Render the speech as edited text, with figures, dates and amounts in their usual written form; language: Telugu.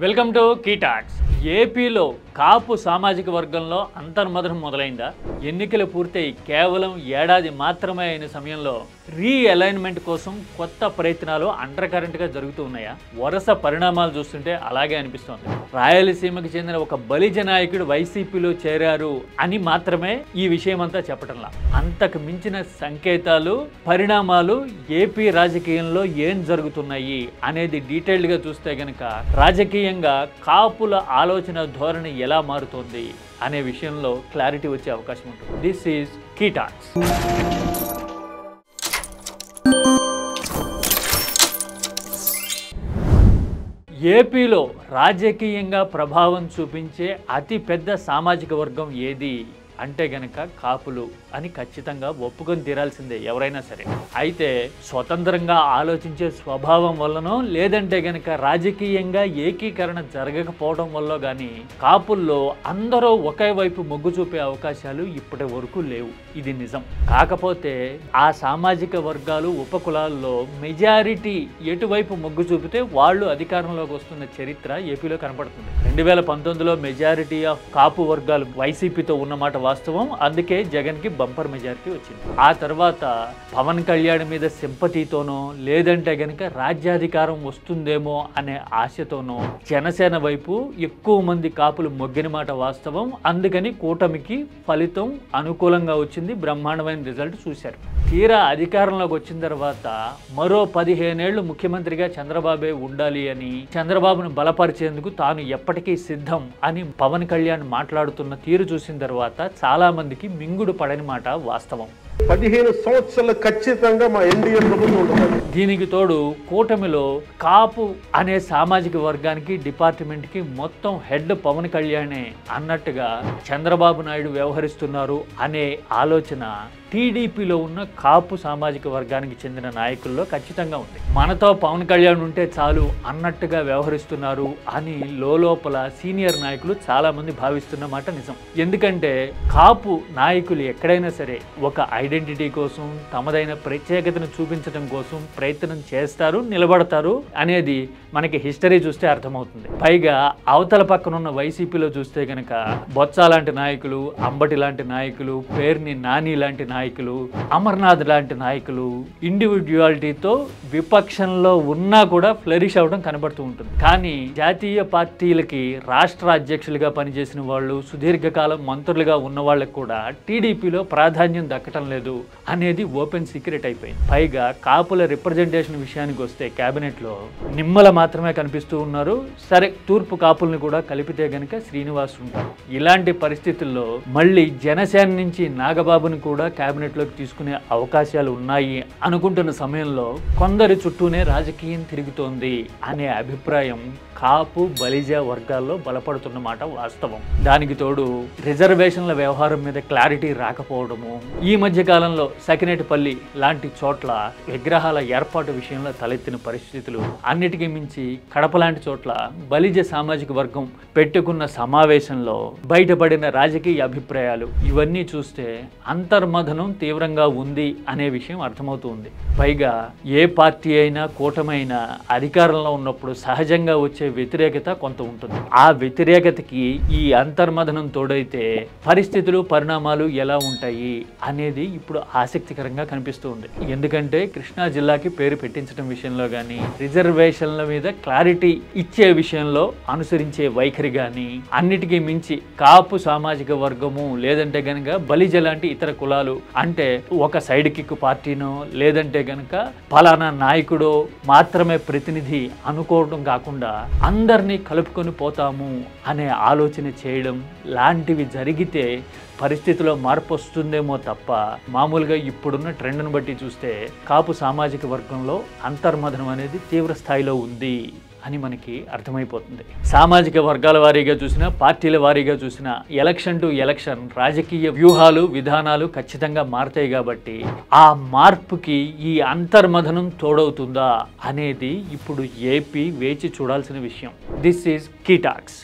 Welcome to key talks. ఏపీలో కాపు సామాజిక వర్గంలో అంతర్మదనం మొదలైందా? ఎన్నికలు పూర్తయి కేవలం ఏడాది మాత్రమే అయిన సమయంలో రీఅలైన్మెంట్ కోసం కొత్త ప్రయత్నాలు అండర్ కరెంట్గా జరుగుతూ ఉన్నాయా? వరుస పరిణామాలు చూస్తుంటే అలాగే అనిపిస్తోంది. రాయలసీమకు చెందిన ఒక బలిజ నాయకుడు వైసీపీలో చేరారు అని మాత్రమే ఈ విషయం అంతా చెప్పటంలా, అంతకు మించిన సంకేతాలు, పరిణామాలు ఏపీ రాజకీయంలో ఏం జరుగుతున్నాయి అనేది డీటెయిల్డ్గా చూస్తే గనక రాజకీయంగా కాపుల ఆలోచన ధోరణి ఎలా మారుతోంది అనే విషయంలో క్లారిటీ వచ్చే అవకాశం ఉంటుంది. This is key talks. ఏపీలో రాజకీయంగా ప్రభావం చూపించే అతి పెద్ద సామాజిక వర్గం ఏది అంటే గనక కాపులు అని ఖచ్చితంగా ఒప్పుకొని తీరాల్సిందే ఎవరైనా సరే. అయితే స్వతంత్రంగా ఆలోచించే స్వభావం వల్లనో లేదంటే గనక రాజకీయంగా ఏకీకరణ జరగకపోవడం వల్ల కానీ కాపుల్లో అందరూ ఒకే వైపు మొగ్గు చూపే అవకాశాలు ఇప్పటి వరకు లేవు. ఇది నిజం. కాకపోతే ఆ సామాజిక వర్గాలు ఉపకులాల్లో మెజారిటీ ఎటువైపు మొగ్గు చూపితే వాళ్ళు అధికారంలోకి వస్తున్న చరిత్ర ఏపీలో కనపడుతుంది. 2019లో మెజారిటీ ఆఫ్ కాపు వర్గాలు వైసీపీతో ఉన్నమాట వాస్తవం. అందుకే జగన్కి బంపర్ మెజారిటీ వచ్చింది. ఆ తర్వాత పవన్ కళ్యాణ్ మీద సింపతితోనో లేదంటే గనక రాజ్యాధికారం వస్తుందేమో అనే ఆశతోనో జనసేన వైపు ఎక్కువ మంది కాపులు మొగ్గిన మాట వాస్తవం. అందుకని కూటమికి ఫలితం అనుకూలంగా వచ్చింది. బ్రహ్మాండమైన రిజల్ట్ చూశారు. తీరా అధికారంలోకి వచ్చిన తర్వాత మరో 15 ఏళ్లు ముఖ్యమంత్రిగా చంద్రబాబే ఉండాలి అని, చంద్రబాబును బలపరిచేందుకు తాను ఎప్పటికీ సిద్ధం అని పవన్ కళ్యాణ్ మాట్లాడుతున్న తీరు చూసిన తర్వాత చాలా మందికి మింగుడు పడని మాట వాస్తవం. 15 సంవత్సరాలు ఖచ్చితంగా మా ఎన్డీఏ ప్రభుత్వం ఉంటుంది. దీనికి తోడు కూటమిలో కాపు అనే సామాజిక వర్గానికి డిపార్ట్మెంట్కి మొత్తం హెడ్ పవన్ కళ్యాణే అన్నట్టుగా చంద్రబాబు నాయుడు వ్యవహరిస్తున్నారు అనే ఆలోచన టీడీపీలో ఉన్న కాపు సామాజిక వర్గానికి చెందిన నాయకుల్లో ఖచ్చితంగా ఉంది. మనతో పవన్ కళ్యాణ్ ఉంటే చాలు అన్నట్టుగా వ్యవహరిస్తున్నారు అని లోపల సీనియర్ నాయకులు చాలా మంది భావిస్తున్న మాట నిజం. ఎందుకంటే కాపు నాయకులు ఎక్కడైనా సరే ఒక ఐడెంటిటీ కోసం, తమదైన ప్రత్యేకతను చూపించడం కోసం ప్రయత్నం చేస్తారు, నిలబడతారు అనేది మనకి హిస్టరీ చూస్తే అర్థమవుతుంది. పైగా అవతల పక్కన ఉన్న వైసీపీలో చూస్తే కనుక బొత్స లాంటి నాయకులు, అంబటి లాంటి నాయకులు, పేర్ని నాని లాంటి నాయకులు, అమర్నాథ్ లాంటి నాయకులు ఇండివిడ్యువాలిటీతో విపక్షంలో ఉన్నా కూడా ఫ్లరిష్ అవడం కనబడుతూ ఉంటుంది. కానీ జాతీయ పార్టీలకి రాష్ట్ర అధ్యక్షులుగా పనిచేసిన వాళ్ళు, సుదీర్ఘకాలం మంత్రులుగా ఉన్న వాళ్ళకి కూడా టీడీపీలో ప్రాధాన్యం దక్కటం లేదు అనేది ఓపెన్ సీక్రెట్ అయిపోయింది. పైగా కాపుల రిప్రజెంటేషన్ విషయానికి వస్తే కేబినెట్లో నిమ్మల మాత్రమే కనిపిస్తూ ఉన్నారు. సరే, తూర్పు కాపుల్ని కూడా కలిపితే గనక శ్రీనివాస్ ఉంటారు. ఇలాంటి పరిస్థితుల్లో మళ్ళీ జనసేన నుంచి నాగబాబుని కూడా కేబినెట్లోకి తీసుకునే అవకాశాలు ఉన్నాయి అనుకుంటున్న సమయంలో కొందరి చుట్టూనే రాజకీయం తిరుగుతోంది అనే అభిప్రాయం కాపు బలిజ వర్గాల్లో బలపడుతున్నమాట వాస్తవం. దానికి తోడు రిజర్వేషన్ల వ్యవహారం మీద క్లారిటీ రాకపోవడము, ఈ మధ్య కాలంలో సకినేటిపల్లి లాంటి చోట్ల విగ్రహాల ఏర్పాటు విషయంలో తలెత్తిన పరిస్థితులు, అన్నిటికీ మించి కడప లాంటి చోట్ల బలిజ సామాజిక వర్గం పెట్టుకున్న సమావేశంలో బయటపడిన రాజకీయ అభిప్రాయాలు, ఇవన్నీ చూస్తే అంతర్మథనం తీవ్రంగా ఉంది అనే విషయం అర్థమవుతుంది. పైగా ఏ పార్టీ అయినా కూటమైనా అధికారంలో ఉన్నప్పుడు సహజంగా వచ్చే వ్యతిరేకత కొంత ఉంటుంది. ఆ వ్యతిరేకతకి ఈ అంతర్మథనం తోడైతే పరిస్థితులు, పరిణామాలు ఎలా ఉంటాయి అనేది ఇప్పుడు ఆసక్తికరంగా కనిపిస్తూ ఉంది. ఎందుకంటే కృష్ణా జిల్లాకి పేరు పెట్టించడం విషయంలో కానీ, రిజర్వేషన్ల మీద క్లారిటీ ఇచ్చే విషయంలో అనుసరించే వైఖరి కానీ, అన్నిటికీ మించి కాపు సామాజిక వర్గము లేదంటే గనక బలిజ లాంటి ఇతర కులాలు అంటే ఒక సైడ్ కిక్ పార్టీనో లేదంటే గనక ఫలానా నాయకుడో మాత్రమే ప్రతినిధి అనుకోవడం కాకుండా అందరినీ కలుపుకొని పోతాము అనే ఆలోచన చేయడం లాంటివి జరిగితే పరిస్థితిలో మార్పు వస్తుందేమో తప్ప, మామూలుగా ఇప్పుడున్న ట్రెండ్ను బట్టి చూస్తే కాపు సామాజిక వర్గంలో అంతర్మథనం అనేది తీవ్ర స్థాయిలో ఉంది అని మనకి అర్థమైపోతుంది. సామాజిక వర్గాల వారీగా చూసినా, పార్టీల వారీగా చూసినా ఎలక్షన్ టు ఎలక్షన్ రాజకీయ వ్యూహాలు, విధానాలు ఖచ్చితంగా మారుతాయి. కాబట్టి ఆ మార్పుకి ఈ అంతర్మథనం తోడవుతుందా అనేది ఇప్పుడు ఏపీ వేచి చూడాల్సిన విషయం. This is key talks.